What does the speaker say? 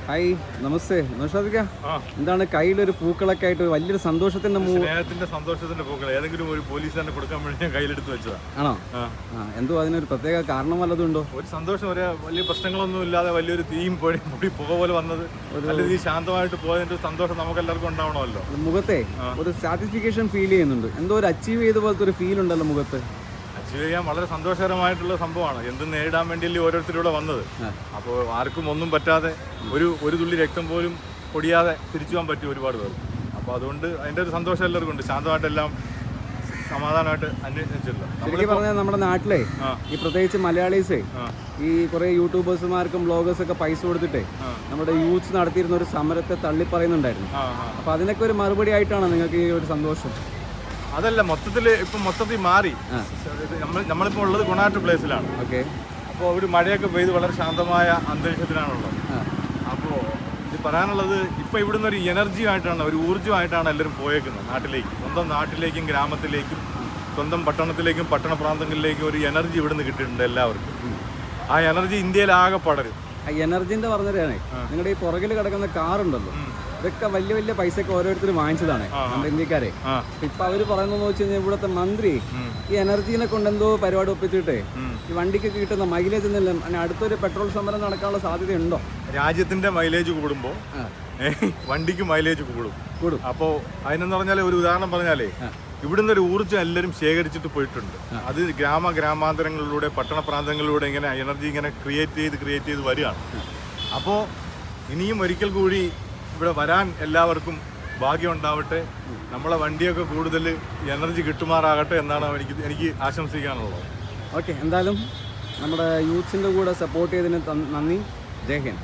Hi നമസ്തേ നൗഷാദിക്ക, എന്താണ് കയ്യിലൊരു പൂക്കളൊക്കെ ആയിട്ട് വലിയൊരു സന്തോഷത്തിന്റെ സന്തോഷത്തിന്റെ പൂക്കൾ ഏതെങ്കിലും ഒരു പോലീസുകാരനെ കൊടുക്കാൻ വേണ്ടി ഞാൻ കയ്യിലെടുത്ത് വെച്ചതാ. ആണോ? എന്തോ അതിനൊരു പ്രത്യേക കാരണം വല്ലതും ഉണ്ടോ? ഒരു സന്തോഷം, ഒരു വലിയ പ്രശ്നങ്ങളൊന്നും ഇല്ലാതെ വലിയൊരു തീയും പൊടി പുക പോലെ വന്നത്, നല്ല രീതിയിൽ ശാന്തമായിട്ട് പോയതിന്റെ സന്തോഷം നമുക്ക് എല്ലാവർക്കും ഉണ്ടാവണമല്ലോ. മുഖത്തെ ഒരു സാറ്റിസ്ഫിക്കേഷൻ ഫീൽ ചെയ്യുന്നുണ്ട്, എന്തോ ഒരു അച്ചീവ് ചെയ്ത പോലത്തെ ഒരു ഫീൽ ഉണ്ടല്ലോ മുഖത്ത്. അച്ചീവ് ചെയ്യാൻ വളരെ സന്തോഷകരമായിട്ടുള്ള സംഭവമാണ്. എന്തും നേരിടാൻ വേണ്ടിയല്ലേ ഓരോരുത്തരിലൂടെ വന്നത്. അപ്പോൾ ആർക്കും ഒന്നും പറ്റാതെ ഒരു തുള്ളി രക്തം പോലും പൊടിയാതെ തിരിച്ചു പോകാൻ പറ്റും ഒരുപാട് പേർ. അപ്പോൾ അതുകൊണ്ട് അതിൻ്റെ ഒരു സന്തോഷം എല്ലാവർക്കും ഉണ്ട്. ശാന്തമായിട്ടെല്ലാം സമാധാനമായിട്ട് അന്വേഷിച്ചല്ലോ. ശരിക്കും പറഞ്ഞാൽ നമ്മുടെ നാട്ടിലെ ഈ പ്രത്യേകിച്ച് മലയാളീസേ ഈ കുറേ യൂട്യൂബേഴ്സുമാർക്കും ബ്ലോഗേഴ്സൊക്കെ പൈസ കൊടുത്തിട്ടേ നമ്മുടെ യൂത്ത് നടത്തിയിരുന്ന ഒരു സമരത്തെ തള്ളിപ്പറയുന്നുണ്ടായിരുന്നു. അപ്പോൾ അതിനൊക്കെ ഒരു മറുപടി ആയിട്ടാണ് നിങ്ങൾക്ക് ഈ ഒരു സന്തോഷം? അതല്ല, മൊത്തത്തിൽ മാറി. നമ്മളിപ്പോൾ ഉള്ളത് ഗുണാറ്റ് പ്ലേസിലാണ്. ഓക്കെ. അപ്പോൾ ഒരു മഴയൊക്കെ പെയ്ത് വളരെ ശാന്തമായ അന്തരീക്ഷത്തിലാണുള്ളത്. അപ്പോൾ ഇത് പറയാനുള്ളത്, ഇപ്പോൾ ഇവിടുന്ന് ഒരു എനർജിയായിട്ടാണ്, ഒരു ഊർജ്ജമായിട്ടാണ് എല്ലാവരും പോയേക്കുന്നത് നാട്ടിലേക്ക്. സ്വന്തം നാട്ടിലേക്കും ഗ്രാമത്തിലേക്കും സ്വന്തം പട്ടണത്തിലേക്കും പട്ടണ പ്രാന്തങ്ങളിലേക്കും ഒരു എനർജി ഇവിടുന്ന് കിട്ടിയിട്ടുണ്ട് എല്ലാവർക്കും. ആ എനർജി ഇന്ത്യയിലാകെ പടരും. ആ എനർജിന്റെ പറഞ്ഞതാണ് നിങ്ങളുടെ ഈ പുറകിൽ കിടക്കുന്ന കാറുണ്ടല്ലോ, ഇതൊക്കെ വലിയ വലിയ പൈസക്ക് ഓരോരുത്തർ വാങ്ങിച്ചതാണ് നമ്മുടെ ഇന്ത്യക്കാരെ. ഇപ്പൊ അവര് പറയുന്നതെന്ന് വെച്ച് കഴിഞ്ഞാൽ ഇവിടുത്തെ മന്ത്രി ഈ എനർജീനെ കൊണ്ട് എന്തോ പരിപാടി ഒപ്പിച്ചിട്ടേ ഈ വണ്ടിക്ക് കിട്ടുന്ന മൈലേജ് ഒന്നും അടുത്തൊരു പെട്രോൾ സമരം നടക്കാനുള്ള സാധ്യതയുണ്ടോ? രാജ്യത്തിന്റെ മൈലേജ് കൂടുമ്പോൾ വണ്ടിക്ക് മൈലേജ് കൂടും. അപ്പോൾ അതിനെന്ന് പറഞ്ഞാൽ ഒരു ഉദാഹരണം പറഞ്ഞാലേ, ഇവിടുന്ന് ഒരു ഊർജ്ജം എല്ലാവരും ശേഖരിച്ചിട്ട് പോയിട്ടുണ്ട്. അത് ഗ്രാമാന്തരങ്ങളിലൂടെ പട്ടണ പ്രാന്തങ്ങളിലൂടെ ഇങ്ങനെ എനർജി ഇങ്ങനെ ക്രിയേറ്റ് ചെയ്ത് വരികയാണ്. അപ്പോൾ ഇനിയും ഒരിക്കൽ കൂടി ഇവിടെ വരാൻ എല്ലാവർക്കും ഭാഗ്യം ഉണ്ടാവട്ടെ. നമ്മളെ വണ്ടിയൊക്കെ കൂടുതൽ എനർജി കിട്ടുമാറാകട്ടെ എന്നാണ് എനിക്ക് ആശംസിക്കാനുള്ളത്. ഓക്കെ, എന്തായാലും നമ്മുടെ യൂത്ത്സിൻ്റെ കൂടെ സപ്പോർട്ട് ചെയ്തതിന് നന്ദി. ജയ് ഹിന്ദ്.